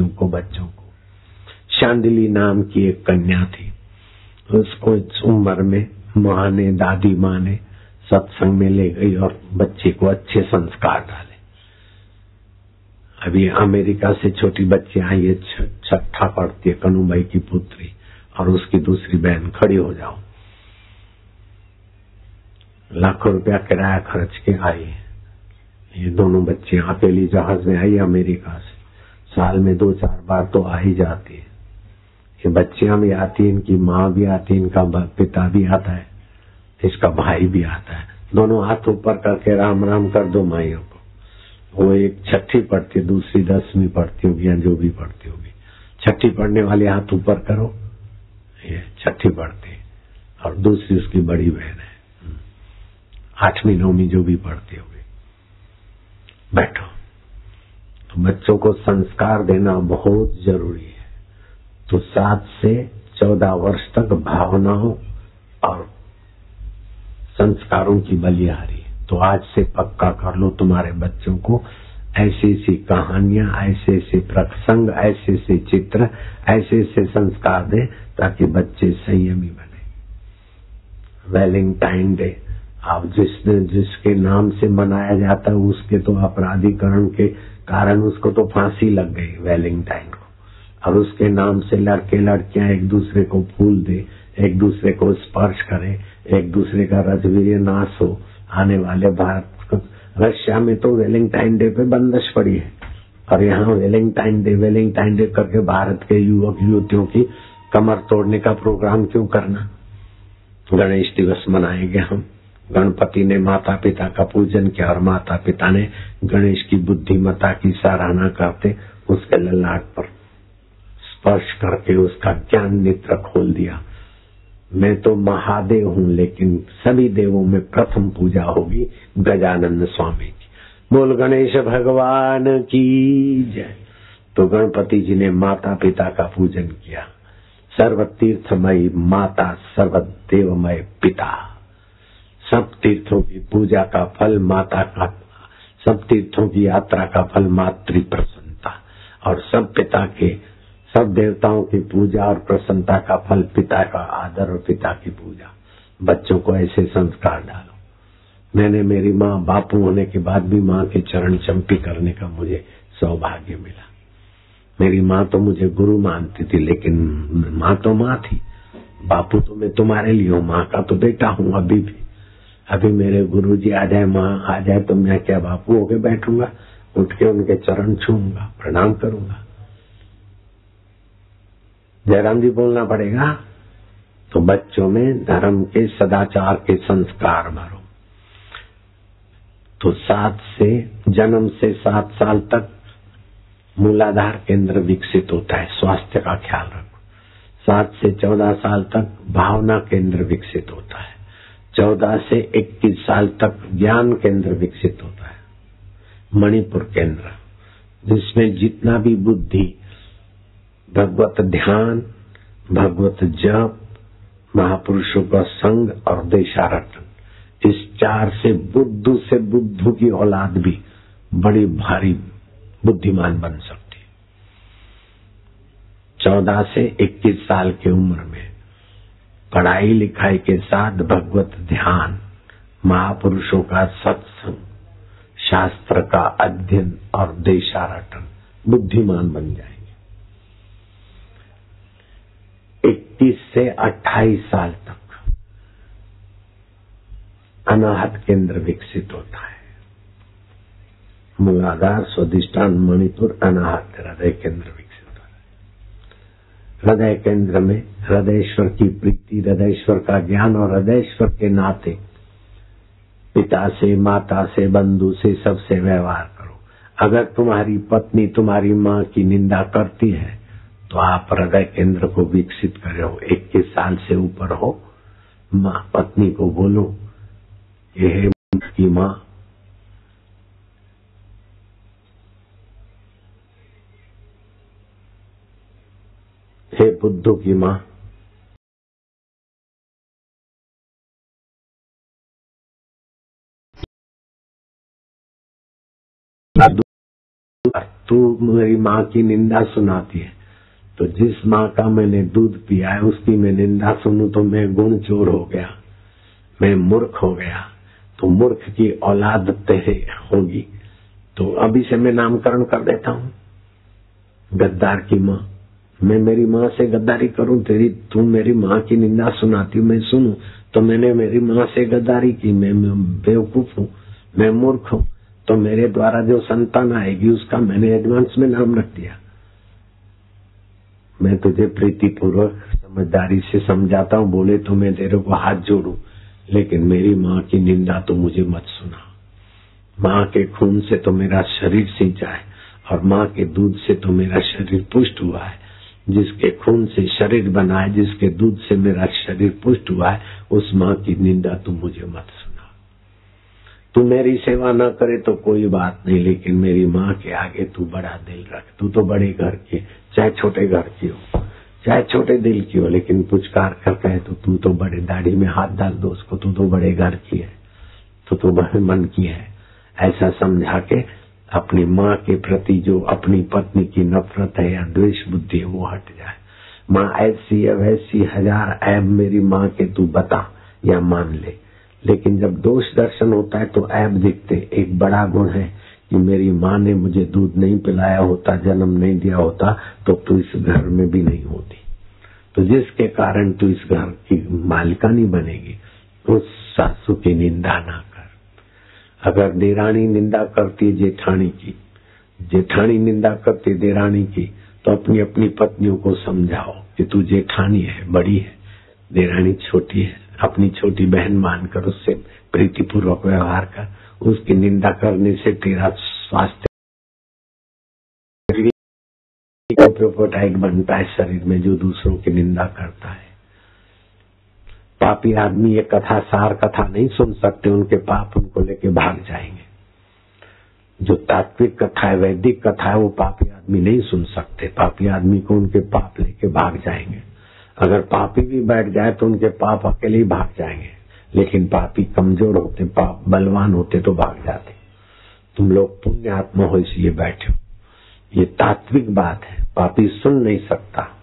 को बच्चों को। शांडिली नाम की एक कन्या थी, उसको इस उम्र में माँ ने, दादी माँ ने सत्संग में ले गई और बच्चे को अच्छे संस्कार डाले। अभी अमेरिका से छोटी बच्ची आई है, छठा पढ़ती है, कनुबाई की पुत्री, और उसकी दूसरी बहन। खड़ी हो जाओ। लाखों रुपया किराया खर्च के आई है। ये दोनों बच्चे अकेली जहाज में आई अमेरिका से। साल में 2-4 बार तो आ ही जाती है। ये बच्चियां भी आती है, इनकी माँ भी आती है, इनका पिता भी आता है, इसका भाई भी आता है। दोनों हाथ ऊपर करके राम राम कर दो माइयों को। वो एक छठी पढ़ती, दूसरी 10वीं पढ़ती होगी या जो भी पढ़ती होगी। छठी पढ़ने वाले हाथ ऊपर करो, ये छठी पढ़ती, और दूसरी उसकी बड़ी बहन है, 8वीं 9वीं जो भी पढ़ती होगी। बैठो। तो बच्चों को संस्कार देना बहुत जरूरी है। तो 7 से 14 वर्ष तक भावनाओं और संस्कारों की बलिहारी। तो आज से पक्का कर लो, तुम्हारे बच्चों को ऐसी ऐसी कहानियां, ऐसे ऐसे प्रसंग, ऐसे ऐसे चित्र, ऐसे ऐसे संस्कार दे ताकि बच्चे संयमी बने। वैलेंटाइन डे अब जिसके नाम से मनाया जाता है, उसके तो अपराधीकरण के कारण उसको तो फांसी लग गई वैलेंटाइन को। और उसके नाम से लड़के लड़कियां एक दूसरे को फूल दे, एक दूसरे को स्पर्श करे, एक दूसरे का रजवीर नाश हो। आने वाले भारत, रशिया में तो वैलेंटाइन डे पे बंदिश पड़ी है, और यहाँ वैलेंटाइन डे करके भारत के युवक युवतियों की कमर तोड़ने का प्रोग्राम क्यों करना। गणेश दिवस मनाएंगे हम। गणपति ने माता पिता का पूजन किया और माता पिता ने गणेश की बुद्धिमत्ता की सराहना करते उसके ललाट पर स्पर्श करके उसका ज्ञान नेत्र खोल दिया। मैं तो महादेव हूँ, लेकिन सभी देवों में प्रथम पूजा होगी गजानन स्वामी की। बोल गणेश भगवान की जय। तो गणपति जी ने माता पिता का पूजन किया। सर्व तीर्थमयी माता, सर्व देवमय पिता। सब तीर्थों की पूजा का फल माता का, सब तीर्थों की यात्रा का फल मातृ प्रसन्नता, और सब पिता के, सब देवताओं की पूजा और प्रसन्नता का फल पिता का आदर और पिता की पूजा। बच्चों को ऐसे संस्कार डालो। मैंने मेरी माँ बापू होने के बाद भी माँ के चरण चंपी करने का मुझे सौभाग्य मिला। मेरी माँ तो मुझे गुरु मानती थी, लेकिन माँ तो माँ थी। बापू तो मैं तुम्हारे लिए हूँ, माँ का तो बेटा हूँ अभी भी। अभी मेरे गुरुजी आ जाए, माँ आ जाए, तो मैं क्या बापू होके बैठूंगा? उठ के उनके चरण छूऊंगा, प्रणाम करूंगा। जयराम जी बोलना पड़ेगा। तो बच्चों में धर्म के, सदाचार के संस्कार भरो। तो 7 से, जन्म से 7 साल तक मूलाधार केंद्र विकसित होता है, स्वास्थ्य का ख्याल रखो। 7 से 14 साल तक भावना केंद्र विकसित होता है। 14 से 21 साल तक ज्ञान केंद्र विकसित होता है, मणिपुर केंद्र, जिसमें जितना भी बुद्धि, भगवत ध्यान, भगवत जप, महापुरुषों का संग और देशारटन, इस 4 से बुद्धू की औलाद भी बड़ी भारी बुद्धिमान बन सकती है। 14 से 21 साल की उम्र में पढ़ाई लिखाई के साथ भगवत ध्यान, महापुरुषों का सत्संग, शास्त्र का अध्ययन और देशारटन, बुद्धिमान बन जाएंगे। 21 से 28 साल तक अनाहत केंद्र विकसित होता है। मूलाधार, स्वादिष्ठान, मणिपुर, अनाहत हृदय केंद्र विकसित होता है। हृदय केंद्र में हृदयेश्वर की प्रीति, हृदयेश्वर का ज्ञान और हृदयेश्वर के नाते पिता से, माता से, बंधु से, सबसे व्यवहार करो। अगर तुम्हारी पत्नी तुम्हारी माँ की निंदा करती है तो आप हृदय केंद्र को विकसित करो। 21 साल से ऊपर हो, माँ पत्नी को बोलो, ये की माँ, हे बुद्धू की माँ, तू मेरी माँ की निंदा सुनाती है। तो जिस माँ का मैंने दूध पिया है उसकी मैं निंदा सुनूं तो मैं गुण चोर हो गया, मैं मूर्ख हो गया। तो मूर्ख की औलाद होगी। तो अभी से मैं नामकरण कर देता हूँ गद्दार की माँ। मैं मेरी माँ से गद्दारी करूं, तू मेरी माँ की निंदा सुनाती मैं सुनूं तो मैंने मेरी माँ से गद्दारी की, मैं बेवकूफ हूँ, मैं मूर्ख हूँ। तो मेरे द्वारा जो संतान आएगी उसका मैंने एडवांस में नाम रख दिया। मैं तुझे प्रीतिपूर्वक समझदारी से समझाता हूँ, बोले तो मैं तेरे को हाथ जोड़ू, लेकिन मेरी माँ की निंदा तो मुझे मत सुना। माँ के खून से तो मेरा शरीर सींचा है और माँ के दूध से तो मेरा शरीर पुष्ट हुआ है। जिसके खून से शरीर बना है, जिसके दूध से मेरा शरीर पुष्ट हुआ है, उस माँ की निंदा तू मुझे मत सुना। तू मेरी सेवा न करे तो कोई बात नहीं, लेकिन मेरी माँ के आगे तू बड़ा दिल रख। तू तो बड़े घर की, चाहे छोटे घर की हो, चाहे छोटे दिल की हो, लेकिन पुचकार कर कहे तो तू तो बड़े दाढ़ी में हाथ डाल दो उसको, तू तो बड़े घर की है, तो बड़े मन की है। ऐसा समझा के अपनी माँ के प्रति जो अपनी पत्नी की नफरत है या द्वेष बुद्धि है वो हट जाए। माँ ऐसी है वैसी, हजार ऐब मेरी माँ के तू बता या मान ले, लेकिन जब दोष दर्शन होता है तो ऐब दिखते। एक बड़ा गुण है कि मेरी माँ ने मुझे दूध नहीं पिलाया होता, जन्म नहीं दिया होता तो तू इस घर में भी नहीं होती। तो जिसके कारण तू इस घर की मालिकानी बनेगी, उस सासू की निंदा ना कर। अगर देरानी निंदा करती जेठानी की, जेठानी निंदा करती देरानी की, तो अपनी अपनी पत्नियों को समझाओ कि तू जेठानी है, बड़ी है, देरानी छोटी है। अपनी छोटी बहन मानकर उससे प्रीतिपूर्वक व्यवहार कर। उसकी निंदा करने से तेरा स्वास्थ्य बनता है शरीर में, जो दूसरों की निंदा करता है। पापी आदमी ये कथा सार कथा नहीं सुन सकते, उनके पाप उनको लेके भाग जाएंगे। जो तात्विक कथा है, वैदिक कथा है, वो पापी आदमी नहीं सुन सकते। पापी आदमी को उनके पाप लेके भाग जाएंगे। अगर पापी भी बैठ जाए तो उनके पाप अकेले ही भाग जाएंगे, लेकिन पापी कमजोर होते, पाप बलवान होते तो भाग जाते। तुम लोग पुण्य आत्मा हो इसलिए बैठे हो, ये तात्विक बात है। पापी सुन नहीं सकता,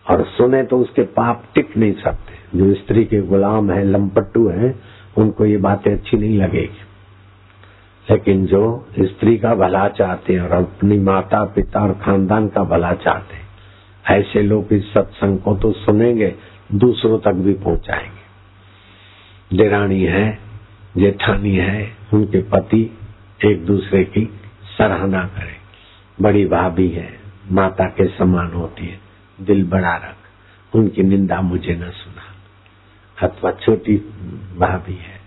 और सुने तो उसके पाप टिक नहीं सकते। जो स्त्री के गुलाम है, लंपट्टू है, उनको ये बातें अच्छी नहीं लगेगी। लेकिन जो स्त्री का भला चाहते हैं और अपनी माता पिता और खानदान का भला चाहते हैं, ऐसे लोग इस सत्संग को तो सुनेंगे, दूसरों तक भी पहुंचाएंगे। देरानी है, जेठानी है, उनके पति एक दूसरे की सराहना करें। बड़ी भाभी है, माता के समान होती है, दिल बड़ा रख, उनकी निंदा मुझे न सुना। अथवा छोटी भाभी है,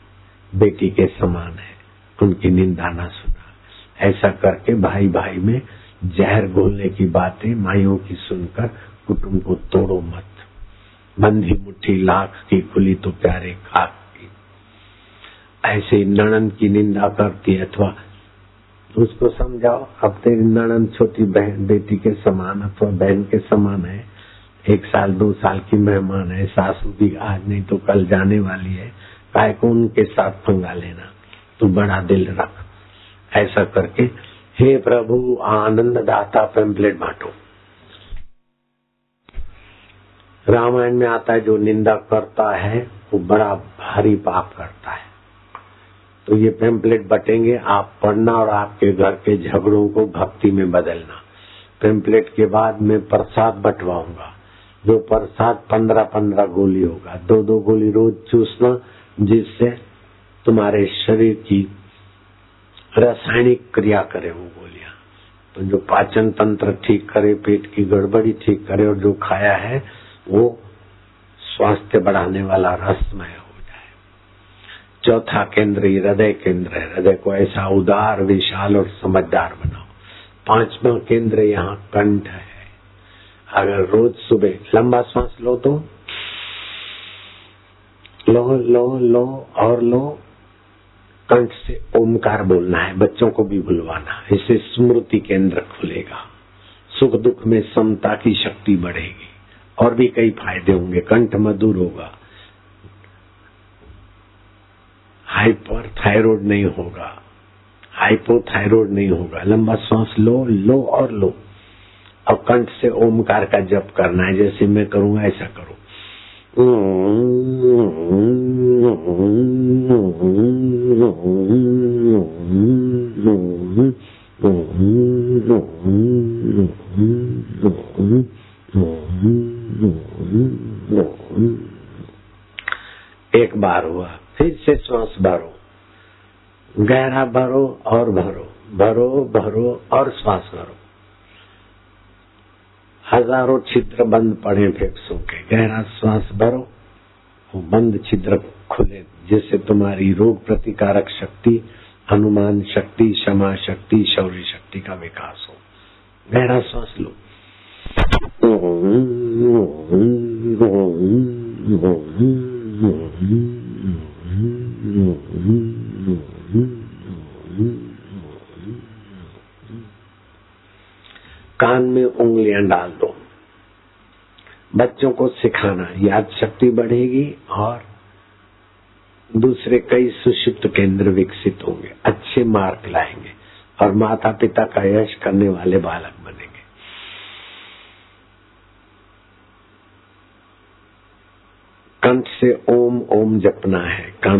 बेटी के समान है, उनकी निंदा न सुना। ऐसा करके भाई भाई में जहर घोलने की बातें माइयों की सुनकर कुटुंब को तोड़ो मत। बंधी मुट्ठी लाख की खुली तो प्यारे खाक की। ऐसे नणंद की निंदा करती है, अथवा उसको समझाओ अब तेरी नणंद छोटी बहन बेटी के समान अथवा बहन के समान है, 1 साल 2 साल की मेहमान है, सासू भी आज नहीं तो कल जाने वाली है, काय को उनके साथ पंगा लेना, तू बड़ा दिल रख। ऐसा करके हे प्रभु आनंद दाता पेम्पलेट बांटो। रामायण में आता है जो निंदा करता है वो बड़ा भारी पाप करता है। तो ये पेम्पलेट बटेंगे, आप पढ़ना और आपके घर के झगड़ों को भक्ति में बदलना। पेम्पलेट के बाद मैं प्रसाद बंटवाऊंगा, जो प्रसाद 15-15 गोली होगा, 2-2 गोली रोज चूसना, जिससे तुम्हारे शरीर की रासायनिक क्रिया करे वो गोलियां। तो जो पाचन तंत्र ठीक करे, पेट की गड़बड़ी ठीक करे, और जो खाया है वो स्वास्थ्य बढ़ाने वाला रसमय हो जाए। चौथा केंद्र हृदय केंद्र है, हृदय को ऐसा उदार विशाल और समझदार बनाओ। 5वां केंद्र यहाँ कंठ है। अगर रोज सुबह लंबा सांस लो तो लो लो लो और लो, कंठ से ओमकार बोलना है, बच्चों को भी बुलवाना, इससे स्मृति केंद्र खुलेगा, सुख दुख में समता की शक्ति बढ़ेगी, और भी कई फायदे होंगे। कंठ मधुर होगा, हाइपर थायराइड नहीं होगा, हाइपोथायरॉइड नहीं होगा। लंबा सांस लो, लो और लो, और कंठ से ओमकार का जप करना है। जैसे मैं करूंगा ऐसा करो। एक बार हुआ, फिर से श्वास भरो, गहरा भरो और भरो, भरो भरो और श्वास भरो। हजारों छिद्र बंद पड़े फेफड़ों के, गहरा श्वास भरो, वो बंद छिद्र खुले, जिससे तुम्हारी रोग प्रतिकारक शक्ति, अनुमान शक्ति, क्षमा शक्ति, शौर्य शक्ति का विकास हो। गहरा श्वास लो। कान में उंगलियां डाल दो। बच्चों को सिखाना, याद शक्ति बढ़ेगी और दूसरे कई सुषुप्त केंद्र विकसित होंगे, अच्छे मार्क लाएंगे और माता पिता का यश करने वाले बालक बनेंगे। कंठ से ओम ओम जपना है, कान